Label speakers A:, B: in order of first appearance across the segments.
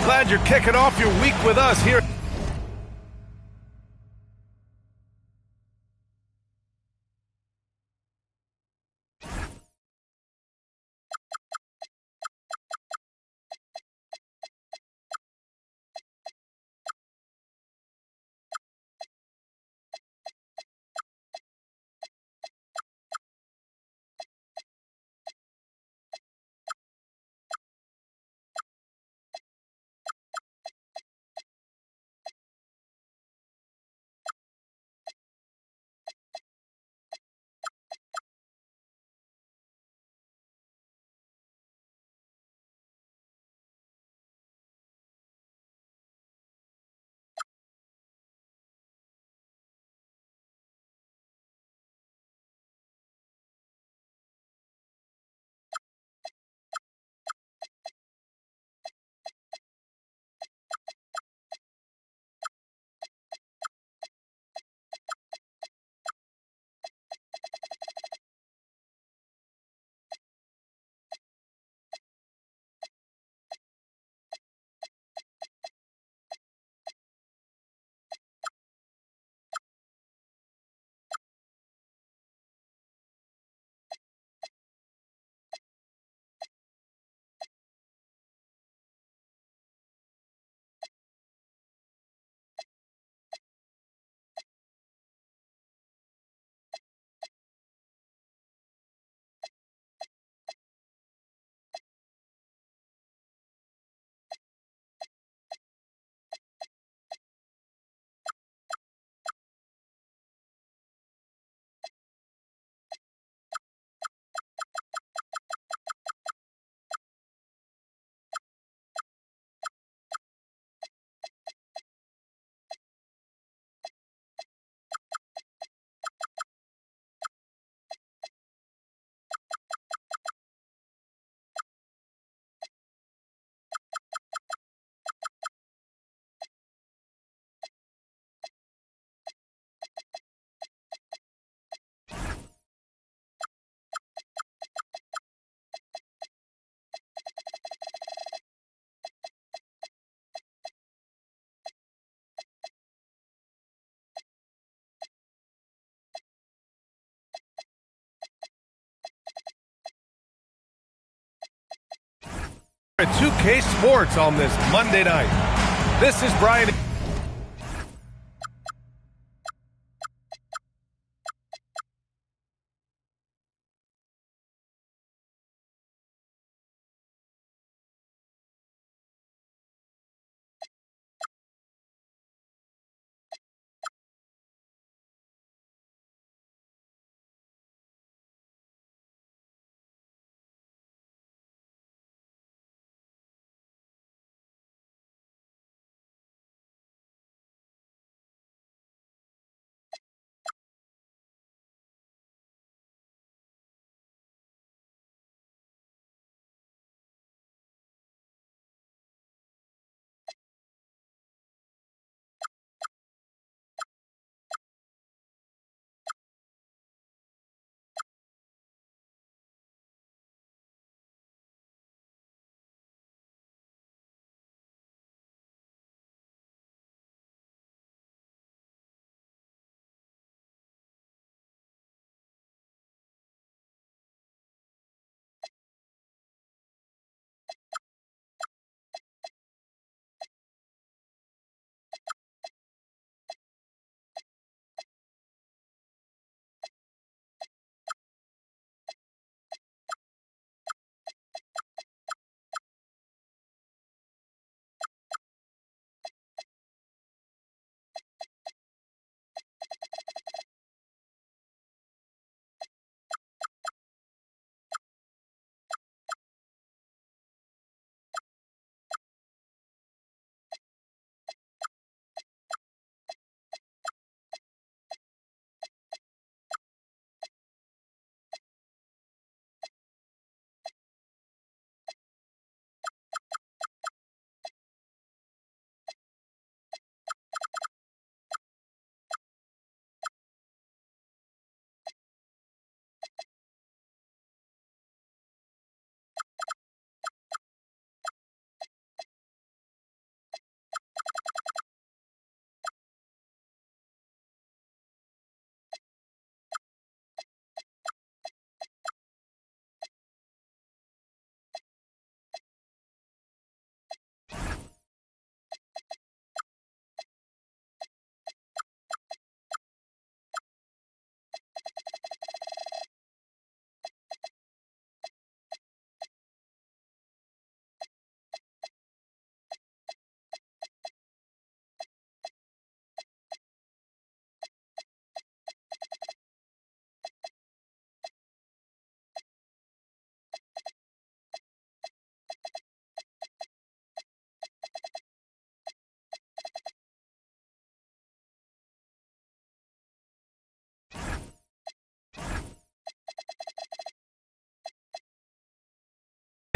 A: glad you're kicking off your week with us here. At 2K Sports on this Monday night. This is Brian.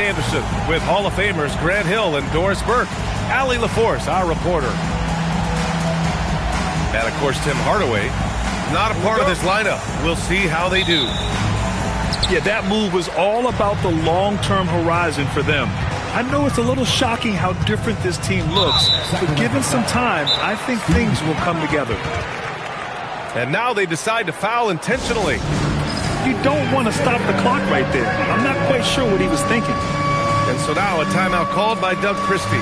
A: Anderson with Hall of Famers Grant Hill and Doris Burke. Allie LaForce, our reporter. And, of course, Tim Hardaway, not a part of this lineup. We'll see how they do.
B: Yeah, that move was all about the long-term horizon for them. I know it's a little shocking how different this team looks, but given some time, I think things will come together.
A: And now they decide to foul intentionally.
B: You don't want to stop the clock right there. I'm not quite sure what he was thinking.
A: And so now a timeout called by Doug Christie.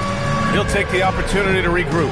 A: He'll take the opportunity to regroup.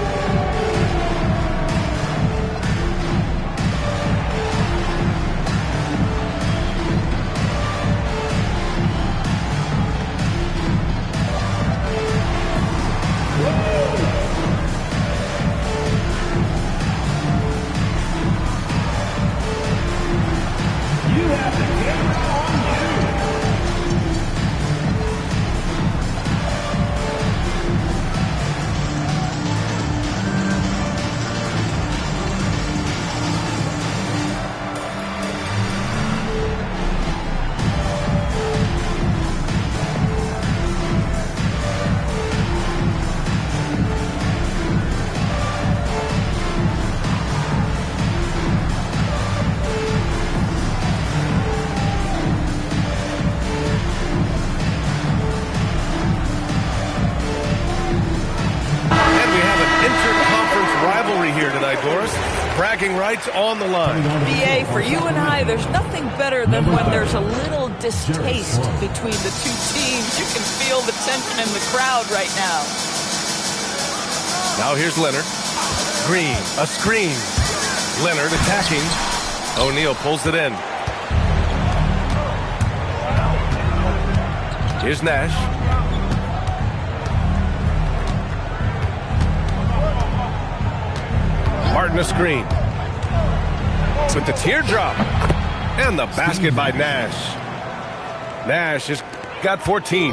A: Bragging rights on the line.
C: BA, for you and I, there's nothing better than when there's a little distaste between the two teams. You can feel the tension in the crowd right now.
A: Now here's Leonard. Green, a screen. Leonard attacking. O'Neal pulls it in. Here's Nash. Martin a screen. With the teardrop. And the basket by Nash. Nash has got 14.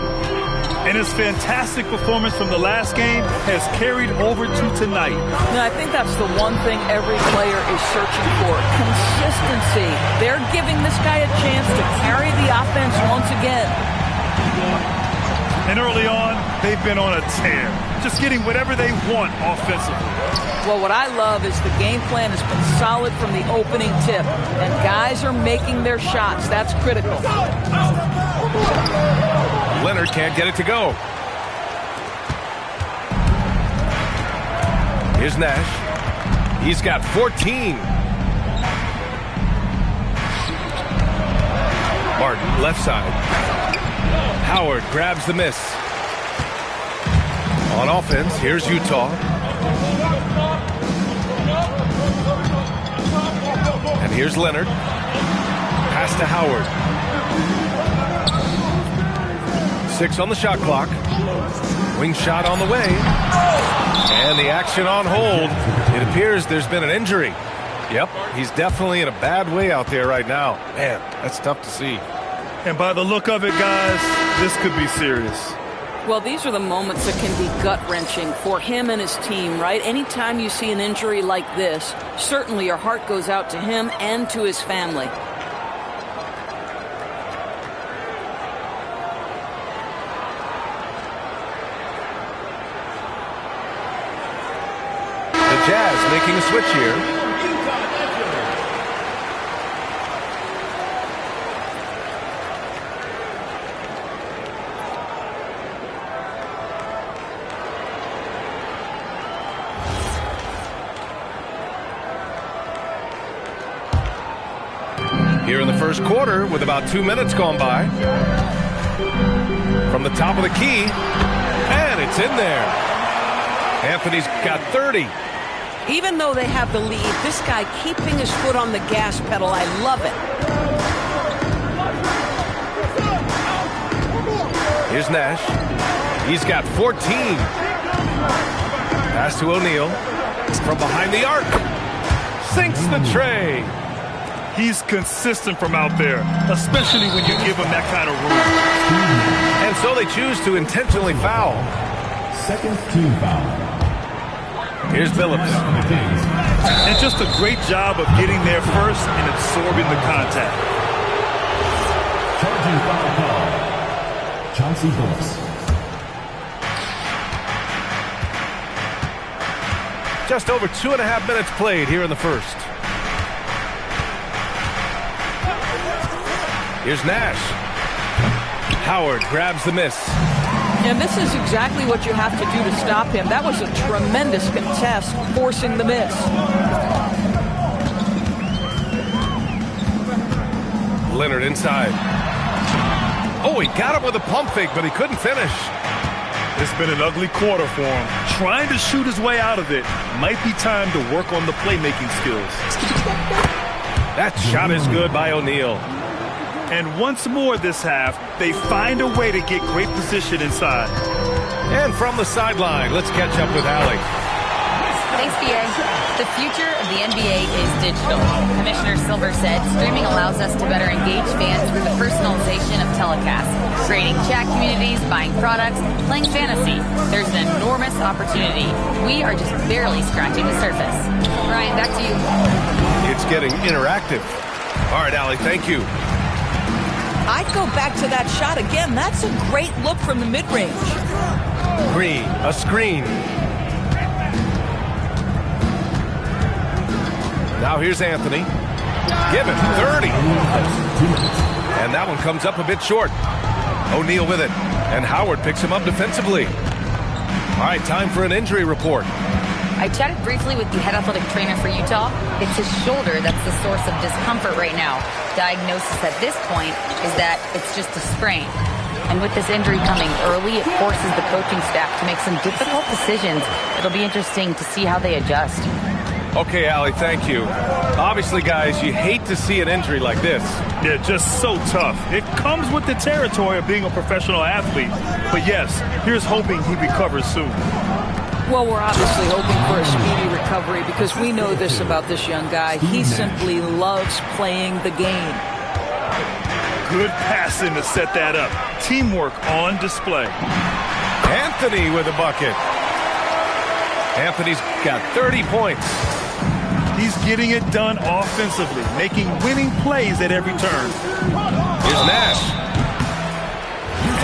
B: And his fantastic performance from the last game has carried over to tonight.
C: And I think that's the one thing every player is searching for. Consistency. They're giving this guy a chance to carry the offense once again.
B: And early on, they've been on a tear. Just getting whatever they want offensively.
C: Well, what I love is the game plan has been solid from the opening tip. And guys are making their shots. That's critical.
A: Leonard can't get it to go. Here's Nash. He's got 14. Martin, left side. Howard grabs the miss. On offense, here's Utah. And here's Leonard. Pass to Howard. 6 on the shot clock. Wing shot on the way. And the action on hold. It appears there's been an injury. Yep, he's definitely in a bad way out there right now. Man, that's tough to see.
B: And by the look of it, guys, this could be serious.
C: Well, these are the moments that can be gut-wrenching for him and his team, right? Anytime you see an injury like this, certainly your heart goes out to him and to his family.
A: The Jazz making a switch here. Here in the first quarter with about 2 minutes gone by. From the top of the key. And it's in there. Anthony's got 30.
D: Even though they have the lead, this guy keeping his foot on the gas pedal, I love it.
A: Here's Nash. He's got 14. Pass to O'Neal. From behind the arc. Sinks the tray.
B: He's consistent from out there, especially when you give him that kind of room.
A: And so they choose to intentionally foul.
E: Second team foul.
A: Here's Phillips.
B: And just a great job of getting there first and absorbing the contact.
E: Charging foul call. Chauncey Billups.
A: Just over 2.5 minutes played here in the first. Here's Nash. Howard grabs the miss.
C: And this is exactly what you have to do to stop him. That was a tremendous contest, forcing the miss.
A: Leonard inside. Oh, he got him with a pump fake, but he couldn't finish.
B: It's been an ugly quarter for him. Trying to shoot his way out of it. Might be time to work on the playmaking skills.
A: That shot is good by O'Neal.
B: And once more this half, they find a way to get great position inside.
A: And from the sideline, let's catch up with Allie.
F: Thanks, BA. The future of the NBA is digital. Commissioner Silver said streaming allows us to better engage fans through the personalization of telecasts, creating chat communities, buying products, playing fantasy. There's an enormous opportunity. We are just barely scratching the surface. Ryan, back to you.
A: It's getting interactive. All right, Allie, thank you.
D: I'd go back to that shot again. That's a great look from the mid-range.
A: Green, a screen. Now here's Anthony. Given 30. And that one comes up a bit short. O'Neal with it. And Howard picks him up defensively. All right, time for an injury report.
F: I chatted briefly with the head athletic trainer for Utah. It's his shoulder that's the source of discomfort right now. Diagnosis at this point is that it's just a sprain. And with this injury coming early, it forces the coaching staff to make some difficult decisions. It'll be interesting to see how they adjust.
A: Okay, Allie, thank you. Obviously, guys, you hate to see an injury like this.
B: Yeah, just so tough. It comes with the territory of being a professional athlete. But yes, here's hoping he recovers soon.
C: Well, we're obviously hoping for a speedy recovery because we know this about this young guy. He simply loves playing the game.
B: Good passing to set that up. Teamwork on display.
A: Anthony with a bucket. Anthony's got 30 points.
B: He's getting it done offensively, making winning plays at every turn.
A: Here's Nash.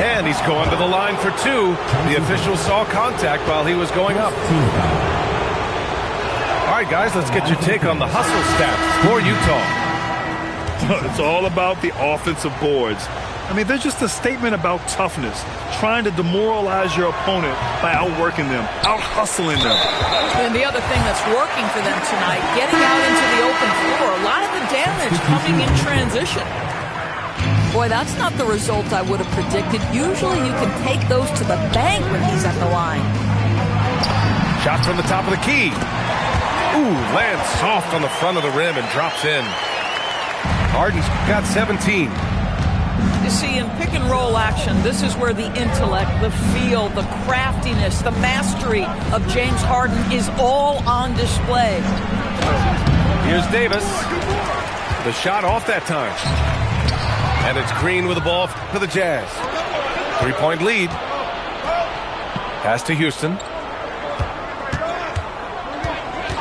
A: And he's going to the line for two. The official saw contact while he was going up. All right, guys, let's get your take on the hustle stats for Utah.
B: It's all about the offensive boards. I mean, they're just a statement about toughness, trying to demoralize your opponent by outworking them, out-hustling them.
C: And the other thing that's working for them tonight, getting out into the open floor. A lot of the damage coming in transition. Boy, that's not the result I would have predicted. Usually you can take those to the bank when he's at the line.
A: Shot from the top of the key. Ooh, lands soft on the front of the rim and drops in. Harden's got 17.
C: You see, in pick and roll action, this is where the intellect, the feel, the craftiness, the mastery of James Harden is all on display.
A: Here's Davis. The shot off that time. And it's Green with the ball for the Jazz. 3-point lead. Pass to Houston.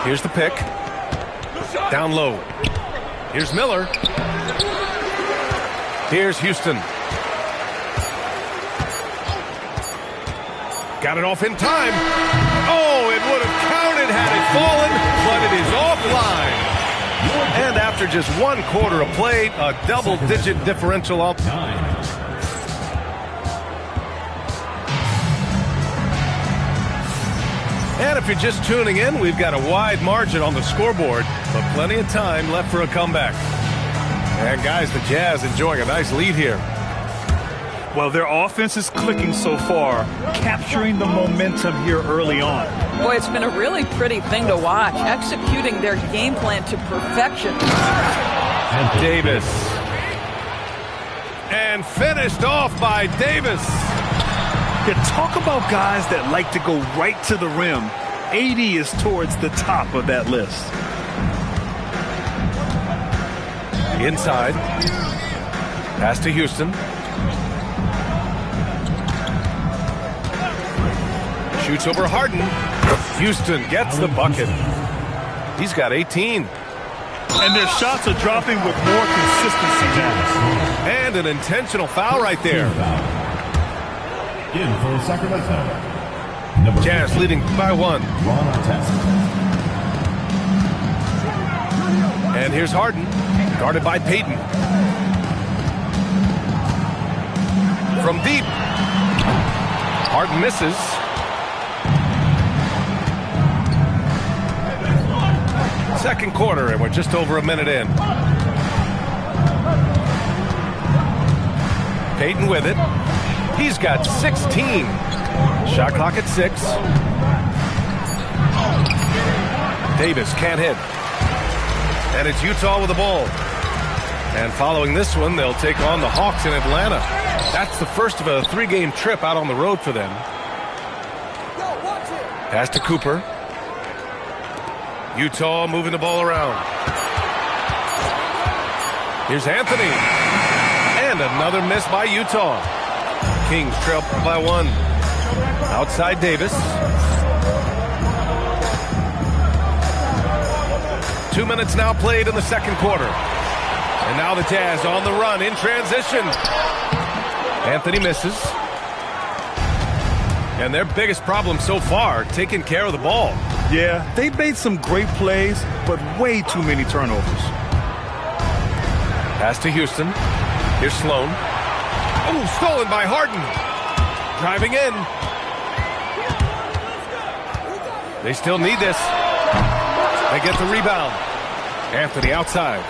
A: Here's the pick. Down low. Here's Miller. Here's Houston. Got it off in time. Oh, it would have counted had it fallen, but it is offline. And after just 1 quarter of play, a double-digit differential up. And if you're just tuning in, we've got a wide margin on the scoreboard, but plenty of time left for a comeback. And guys, the Jazz enjoying a nice lead here.
B: Well, their offense is clicking so far, capturing the momentum here early on.
C: Boy, it's been a really pretty thing to watch, executing their game plan to perfection.
A: Davis. And finished off by Davis.
B: Yeah, talk about guys that like to go right to the rim. AD is towards the top of that list.
A: Inside. Pass to Houston. Shoots over Harden. Houston gets the bucket. He's got 18.
B: And their shots are dropping with more consistency now.
A: And an intentional foul right there.
E: In for Sacramento. Number
A: Jazz
E: 15,
A: leading by 1.
E: Ron Artest.
A: And here's Harden, guarded by Payton. From deep. Harden misses. Second quarter, and we're just over a minute in. Payton with it. He's got 16. Shot clock at 6. Davis can't hit. And it's Utah with the ball. And following this one, they'll take on the Hawks in Atlanta. That's the first of a 3-game trip out on the road for them. Pass to Cooper. Utah moving the ball around. Here's Anthony. And another miss by Utah. Kings trail by 1. Outside Davis. 2 minutes now played in the second quarter. And now the Jazz on the run in transition. Anthony misses. And their biggest problem so far, taking care of the ball.
B: Yeah, they've made some great plays, but way too many turnovers.
A: Pass to Houston. Here's Sloan. Oh, stolen by Harden. Driving in. They still need this. They get the rebound. Anthony outside.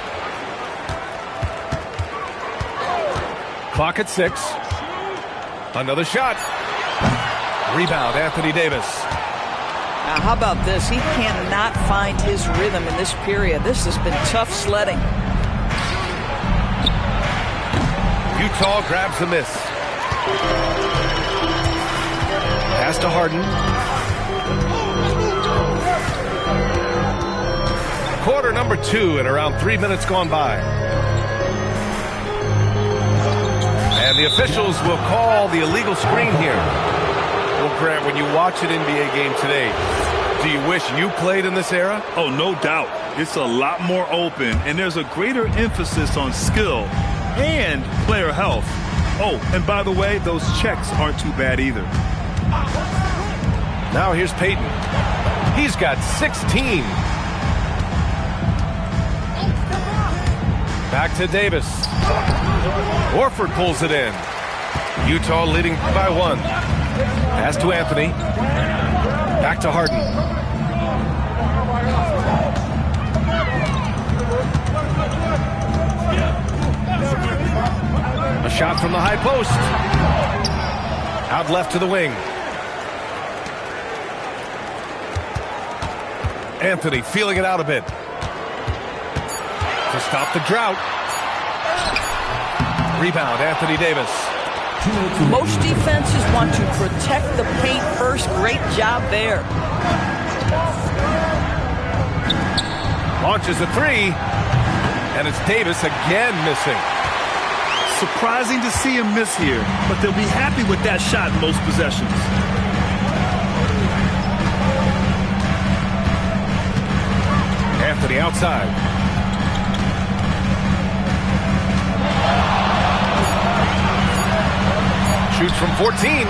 A: Clock at 6. Another shot. Rebound, Anthony Davis.
C: Now, how about this? He cannot find his rhythm in this period. This has been tough sledding.
A: Utah grabs the miss. Pass to Harden. Quarter number 2 and around 3 minutes gone by. And the officials will call the illegal screen here. Well, Grant, when you watch an NBA game today, do you wish you played in this era?
B: Oh, no doubt. It's a lot more open, and there's a greater emphasis on skill and player health. Oh, and by the way, those checks aren't too bad either.
A: Now here's Payton. He's got 16. Back to Davis. Horford pulls it in. Utah leading by 1. Pass to Anthony. Back to Harden. A shot from the high post. Out left to the wing. Anthony feeling it out a bit. To stop the drought. Rebound, Anthony Davis.
C: Most defenses want to protect the paint first. Great job there.
A: Launches a 3. And it's Davis again missing.
B: Surprising to see him miss here, but they'll be happy with that shot in most possessions.
A: Anthony outside. Shoots from 14.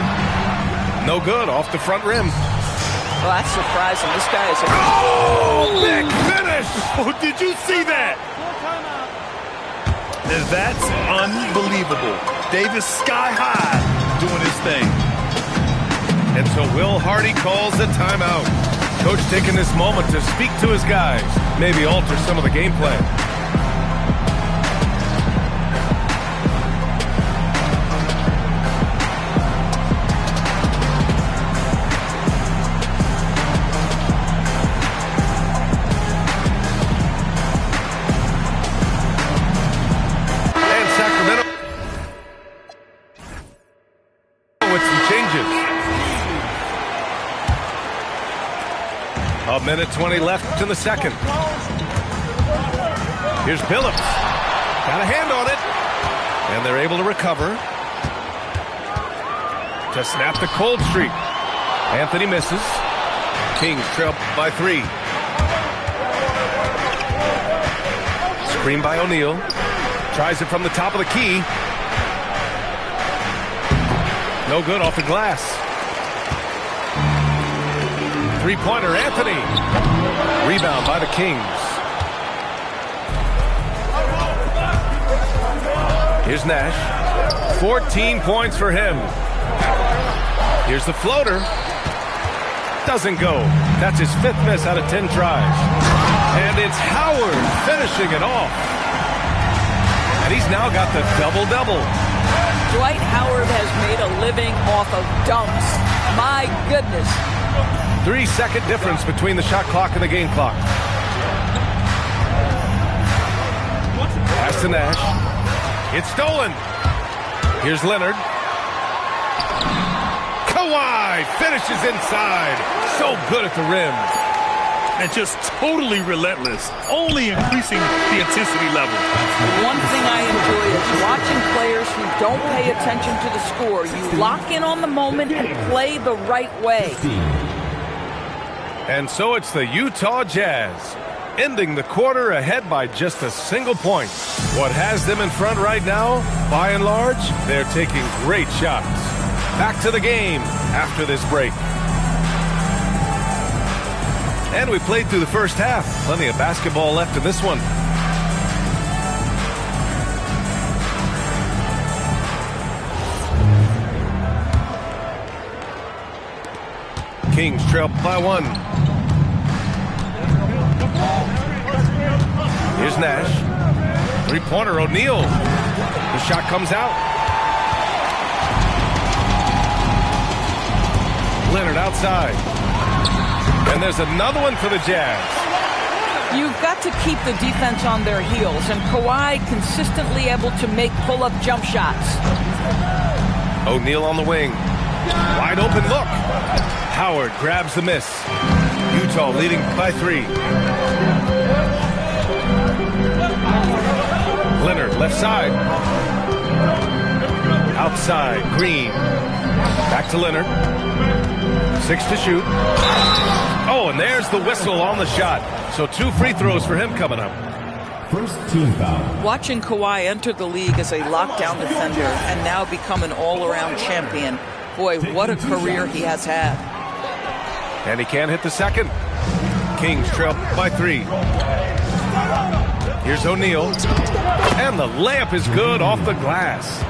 A: No good, off the front rim.
C: Well, that's surprising. This guy is a...
A: Oh, big finish!
B: Oh, did you see that? And that's unbelievable. Davis sky high doing his thing.
A: And so Will Hardy calls a timeout. Coach taking this moment to speak to his guys, maybe alter some of the game plan. And Sacramento with some changes. A minute 20 left in the second. Here's Billups. Got a hand on it. And they're able to recover. To snap the cold streak. Anthony misses. Kings trail by 3. Screen by O'Neal. Tries it from the top of the key. No good off the glass. Three-pointer, Anthony. Rebound by the Kings. Here's Nash. 14 points for him. Here's the floater. Doesn't go. That's his 5th miss out of 10 tries. And it's Howard finishing it off. And he's now got the double-double.
C: Dwight Howard has made a living off of dunks. My goodness.
A: 3-second difference between the shot clock and the game clock. Pass to Nash. It's stolen. Here's Leonard. Kawhi finishes inside. So good at the rim.
B: And just totally relentless, only increasing the intensity level.
C: One thing I enjoy is watching players who don't pay attention to the score. You lock in on the moment and play the right way.
A: And so it's the Utah Jazz, ending the quarter ahead by just a single point. What has them in front right now, by and large, they're taking great shots. Back to the game after this break. And we played through the first half. Plenty of basketball left in this one. Kings trail by 1. Here's Nash. Three-pointer, O'Neal. The shot comes out. Leonard outside. And there's another one for the Jazz.
C: You've got to keep the defense on their heels, and Kawhi consistently able to make pull-up jump shots.
A: O'Neal on the wing. Wide open look. Howard grabs the miss. Utah leading by 3. Leonard left side. Outside, Green. Back to Leonard. 6 to shoot. Oh, and there's the whistle on the shot. So 2 free throws for him coming up.
E: First team foul.
C: Watching Kawhi enter the league as a lockdown defender and now become an all-around champion. Boy, what a career he has had.
A: And he can't hit the second. Kings trail by 3. Here's O'Neal. And the layup is good off the glass.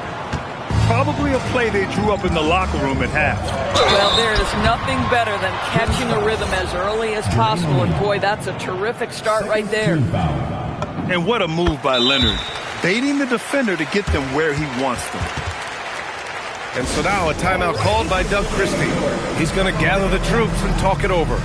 B: Probably a play they drew up in the locker room at half.
C: Well, there is nothing better than catching a rhythm as early as possible. And boy, that's a terrific start right there.
B: And what a move by Leonard. Baiting the defender to get them where he wants them.
A: And so now a timeout called by Doug Christie. He's going to gather the troops and talk it over.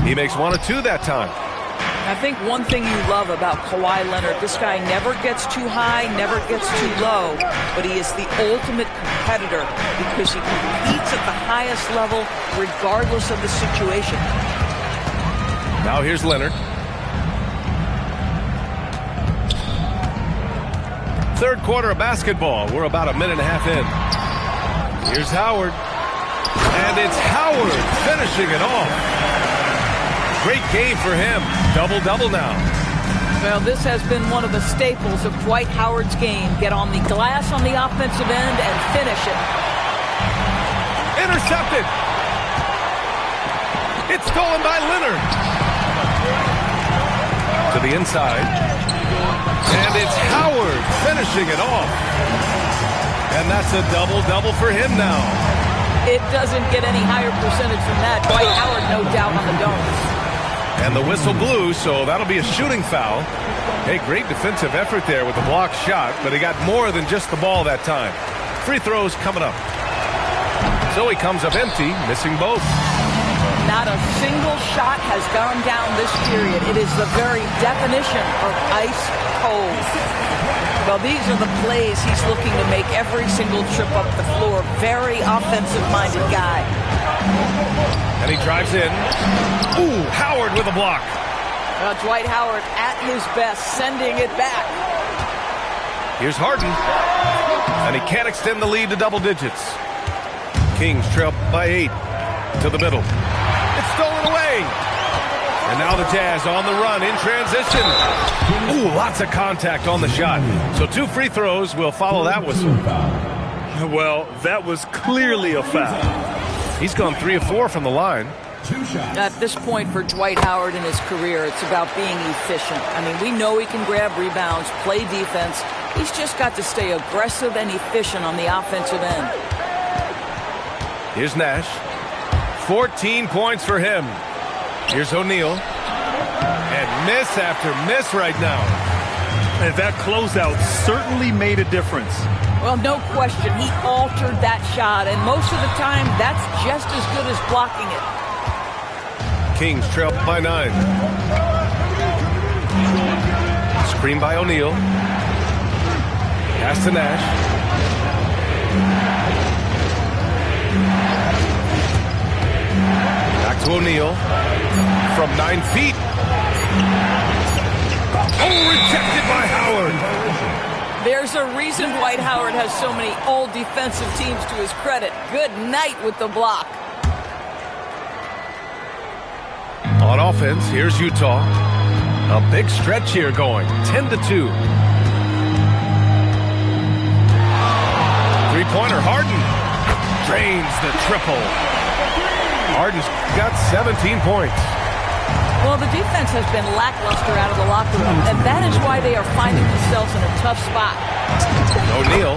A: He makes 1 or 2 that time.
C: I think one thing you love about Kawhi Leonard, this guy never gets too high, never gets too low, but he is the ultimate competitor because he competes at the highest level regardless of the situation.
A: Now here's Leonard. Third quarter of basketball. We're about a minute and a half in. Here's Howard. And it's Howard finishing it off. Great game for him. Double-double now.
C: Well, this has been one of the staples of Dwight Howard's game. Get on the glass on the offensive end and finish it.
A: Intercepted. It's stolen by Leonard. To the inside. And it's Howard finishing it off. And that's a double-double for him now.
C: It doesn't get any higher percentage than that. Dwight Howard, no doubt, on the don'ts.
A: And the whistle blew, so that'll be a shooting foul. Hey, great defensive effort there with the blocked shot, but he got more than just the ball that time. Free throws coming up. So he comes up empty, missing both.
C: Not a single shot has gone down this period. It is the very definition of ice cold. Well, these are the plays he's looking to make every single trip up the floor. Very offensive-minded guy.
A: And he drives in. Ooh, Howard with a block.
C: Dwight Howard at his best, sending it back.
A: Here's Harden. And he can't extend the lead to double digits. Kings trail by 8 to the middle. It's stolen away. And now the Jazz on the run in transition. Ooh, lots of contact on the shot. So 2 free throws will follow that whistle.
B: Well, that was clearly a foul.
A: He's gone 3 of 4 from the line.
C: At this point for Dwight Howard in his career, it's about being efficient. I mean, we know he can grab rebounds, play defense. He's just got to stay aggressive and efficient on the offensive end.
A: Here's Nash. 14 points for him. Here's O'Neal. And miss after miss right now.
B: And that closeout certainly made a difference.
C: Well, no question. He altered that shot, and most of the time, that's just as good as blocking it.
A: Kings trail by 9. Screen by O'Neal. Pass to Nash. Back to O'Neal. From 9 feet. Oh, rejected by Howard.
C: There's a reason Dwight Howard has so many all-defensive teams to his credit. Good night with the block.
A: On offense, here's Utah. A big stretch here going. 10-2. Three-pointer, Harden. Drains the triple. Harden's got 17 points.
C: Well, the defense has been lackluster out of the locker room, and that is why they are finding themselves in a tough spot.
A: O'Neal.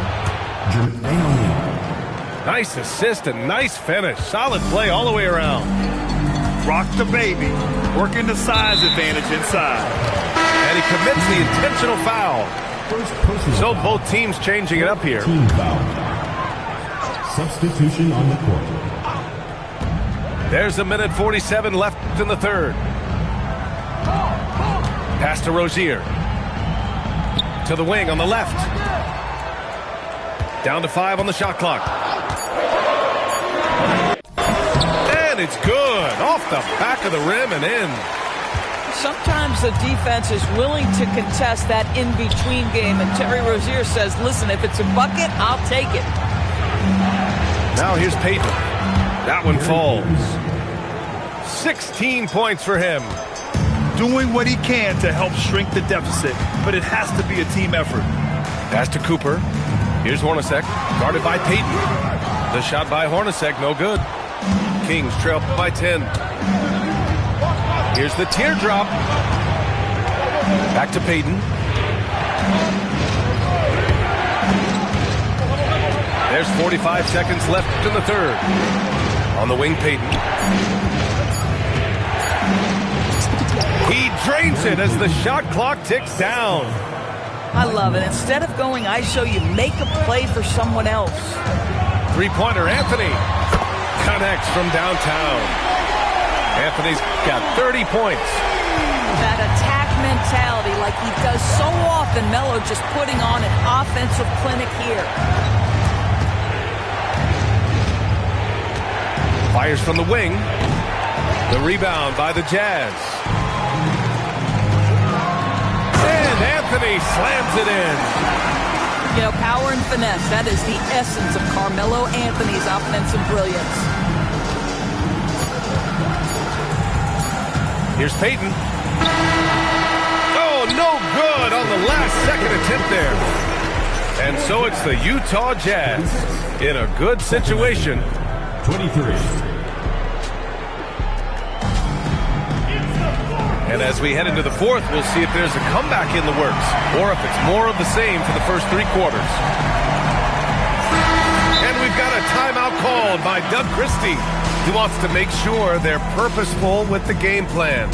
A: Nice assist and nice finish. Solid play all the way around.
B: Rock the baby. Working the size advantage inside.
A: And he commits the intentional foul. So both teams changing it up here.
E: Team foul. Substitution on the court.
A: There's 1:47 left in the third. Pass to Rozier. To the wing on the left. Down to 5 on the shot clock. And it's good. Off the back of the rim and in.
C: Sometimes the defense is willing to contest that in-between game, and Terry Rozier says, listen, if it's a bucket, I'll take it.
A: Now here's Payton. That one falls. 16 points for him.
B: Doing what he can to help shrink the deficit, but it has to be a team effort.
A: Pass to Cooper. Here's Hornacek, guarded by Payton. The shot by Hornacek, no good. Kings trail by 10. Here's the teardrop. Back to Payton. There's 45 seconds left in the third. On the wing, Payton. He drains it as the shot clock ticks down.
C: I love it. Instead of going ISO, you make a play for someone else.
A: Three-pointer, Anthony. Connects from downtown. Anthony's got 30 points.
C: That attack mentality like he does so often. Melo just putting on an offensive clinic here.
A: Fires from the wing. The rebound by the Jazz. And Anthony slams it in.
C: You know, power and finesse, that is the essence of Carmelo Anthony's offensive brilliance.
A: Here's Payton. Oh, no good on the last second attempt there. And so it's the Utah Jazz in a good situation.
E: 23.
A: And as we head into the fourth, we'll see if there's a comeback in the works or if it's more of the same for the first 3 quarters. And we've got a timeout called by Doug Christie. He wants to make sure they're purposeful with the game plan.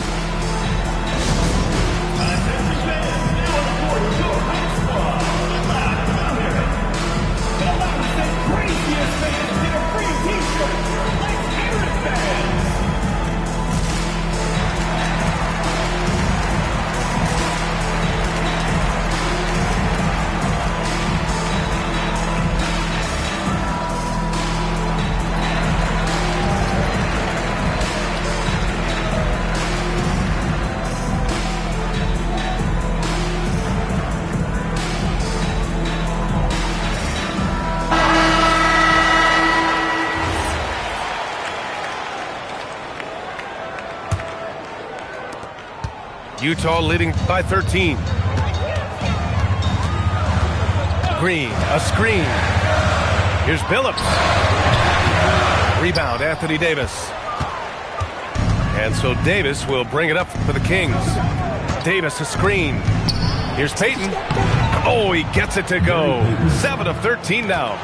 A: Utah leading by 13. Green, a screen. Here's Billups. Rebound, Anthony Davis. And so Davis will bring it up for the Kings. Davis, a screen. Here's Payton. Oh, he gets it to go. 7 of 13 now.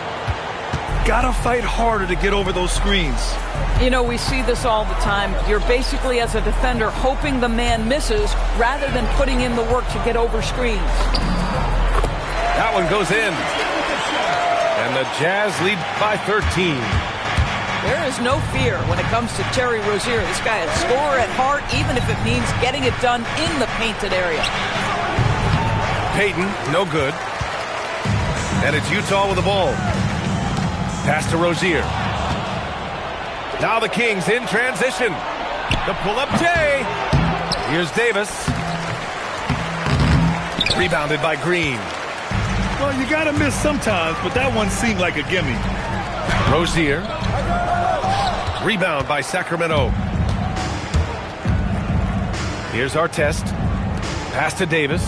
B: Gotta fight harder to get over those screens.
C: You know, we see this all the time. You're basically, as a defender, hoping the man misses rather than putting in the work to get over screens.
A: That one goes in. And the Jazz lead by 13.
C: There is no fear when it comes to Terry Rozier. This guy is a scorer at heart, even if it means getting it done in the painted area.
A: Payton, no good. And it's Utah with the ball. Pass to Rozier. Now the Kings in transition. The pull-up J. Here's Davis. Rebounded by Green.
B: Well, you gotta miss sometimes, but that one seemed like a gimme.
A: Rozier. Rebound by Sacramento. Here's Artest. Pass to Davis.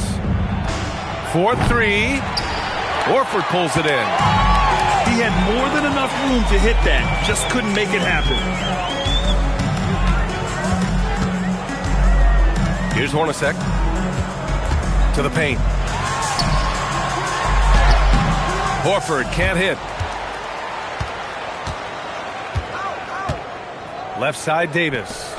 A: 4-3. Horford pulls it in.
B: He had more than enough room to hit that. Just couldn't make it happen.
A: Here's Hornacek. To the paint. Horford can't hit. Left side, Davis.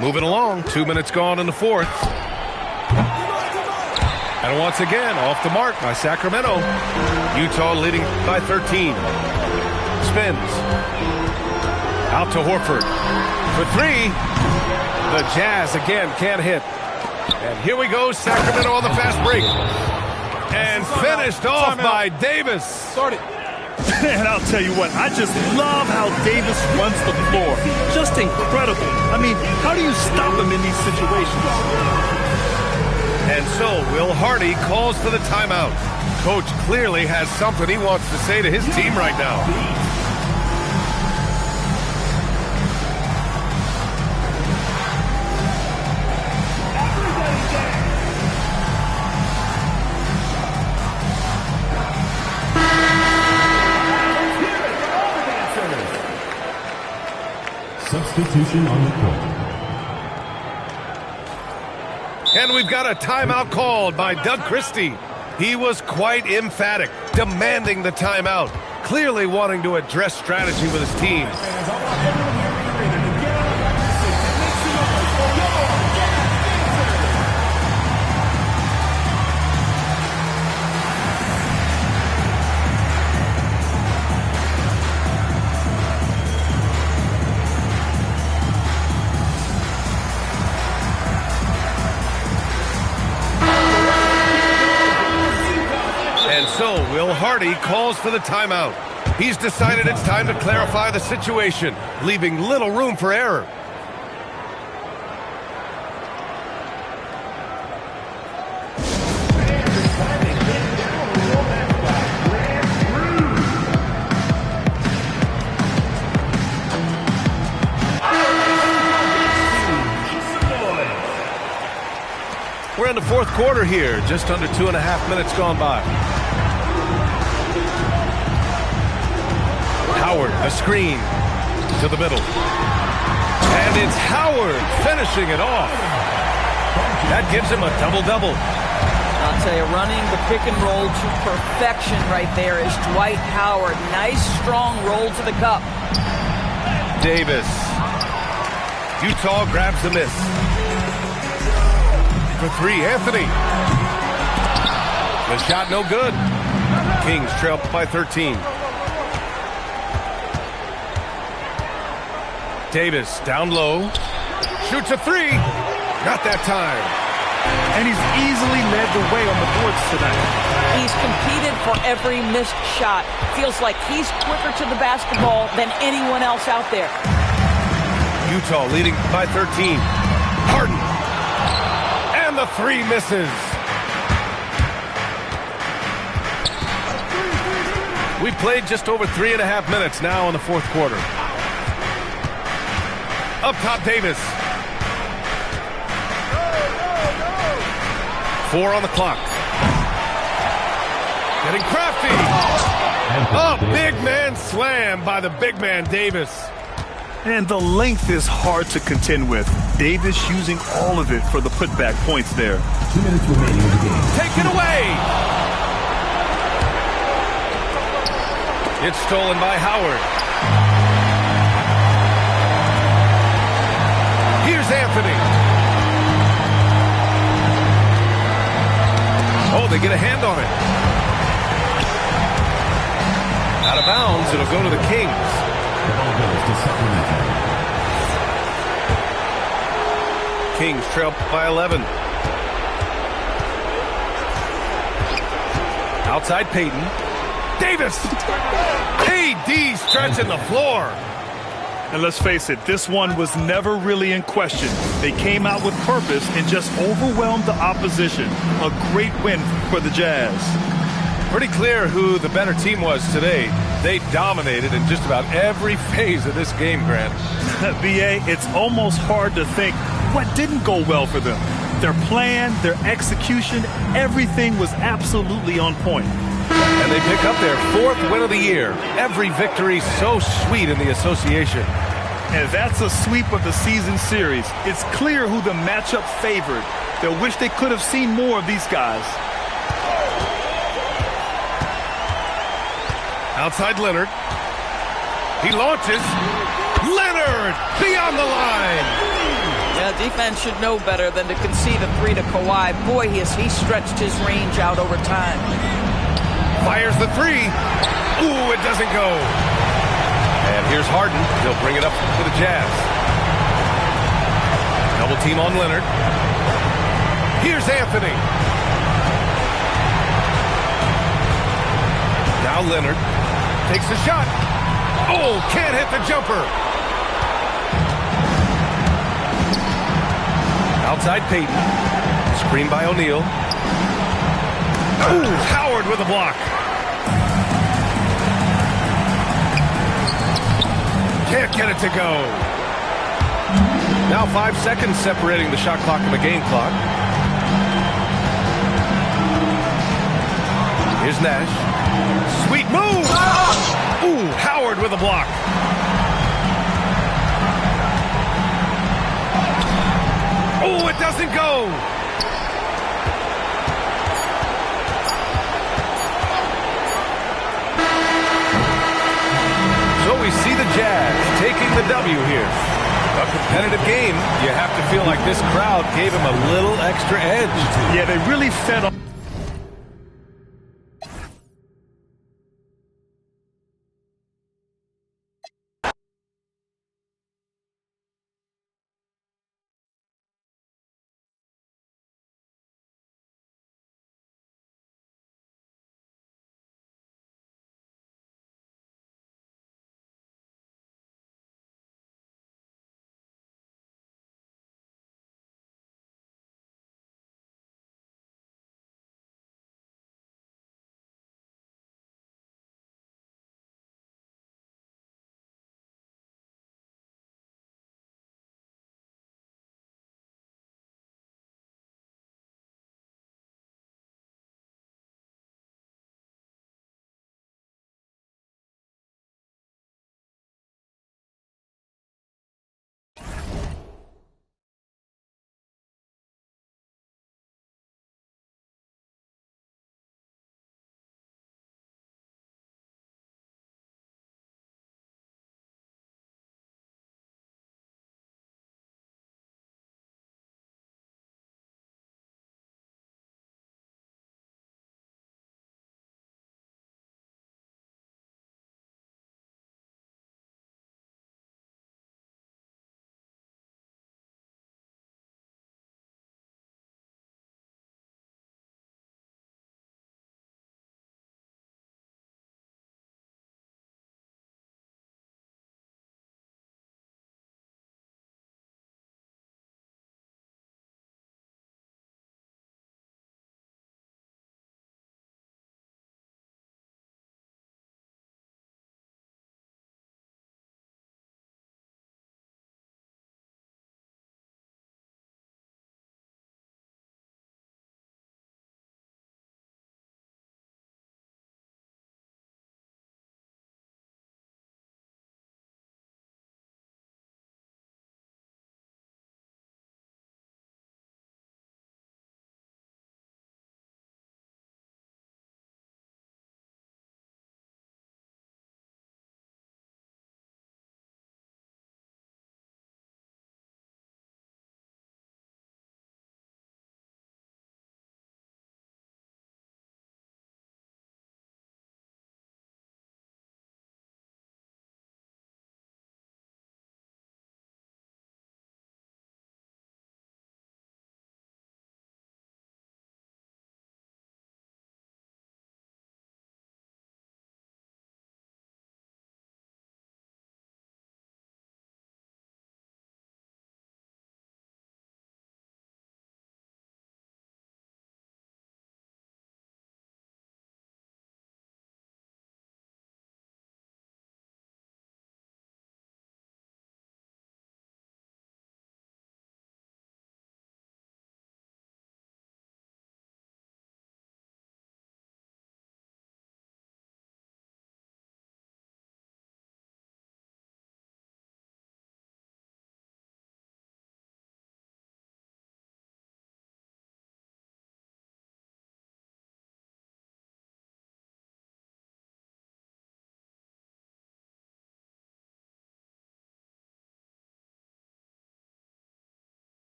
A: Moving along. 2 minutes gone in the fourth. And once again, off the mark by Sacramento. Utah leading by 13. Spins. Out to Horford. For three. The Jazz again can't hit. And here we go, Sacramento on the fast break. And finished off by Davis.
B: Started. And I'll tell you what, I just love how Davis runs the floor. Just incredible. I mean, how do you stop him in these situations?
A: And so Will Hardy calls for the timeout. Coach clearly has something he wants to say to his team right now.
E: Substitution on the court.
A: And we've got a timeout called by Doug Christie. He was quite emphatic, demanding the timeout, clearly wanting to address strategy with his team. So, Will Hardy calls for the timeout. He's decided it's time to clarify the situation, leaving little room for error. We're in the fourth quarter here, just under 2.5 minutes gone by. Howard, a screen to the middle. And it's Howard finishing it off. That gives him a double-double.
C: I'll tell you, running the pick and roll to perfection right there is Dwight Howard. Nice, strong roll to the cup.
A: Davis. Utah grabs the miss. For three, Anthony. The shot no good. Kings trail by 13. Davis down low. Shoots a three. Not that time.
B: And he's easily led the way on the boards tonight.
C: He's competed for every missed shot. Feels like he's quicker to the basketball than anyone else out there.
A: Utah leading by 13. Harden. And the three misses. We've played just over 3.5 minutes now in the fourth quarter. Up top, Davis. 4 on the clock. Getting crafty. Oh, big man slam by the big man, Davis.
B: And the length is hard to contend with. Davis using all of it for the putback points there.
E: 2 minutes remaining in the game.
A: Take it away. It's stolen by Howard. Here's Anthony. Oh, they get a hand on it. Out of bounds, it'll go to the Kings.
E: The ball goes to supplementary.
A: Kings trail by 11. Outside Peyton. Davis! AD stretching the floor.
B: And let's face it, this one was never really in question. They came out with purpose and just overwhelmed the opposition. A great win for the Jazz.
A: Pretty clear who the better team was today. They dominated in just about every phase of this game, Grant.
B: BA, it's almost hard to think what didn't go well for them. Their plan, their execution, everything was absolutely on point.
A: And they pick up their 4th win of the year. Every victory so sweet in the association.
B: And that's a sweep of the season series. It's clear who the matchup favored. They'll wish they could have seen more of these guys.
A: Outside Leonard. He launches. Leonard beyond the line.
C: Yeah, defense should know better than to concede a 3 to Kawhi. Boy, he stretched his range out over time.
A: Fires the 3. Ooh, it doesn't go. And here's Harden. He'll bring it up to the Jazz. Double team on Leonard. Here's Anthony. Now Leonard takes the shot. Oh, can't hit the jumper. Outside Peyton. Screen by O'Neal. Ooh, Howard with a block. Can't get it to go. Now 5 seconds separating the shot clock and the game clock. Here's Nash. Sweet move. Ooh, Howard with a block. Oh, it doesn't go. So we see the Jazz taking the W here. A competitive game. You have to feel like this crowd gave him a little extra edge.
B: Yeah, they really fed on.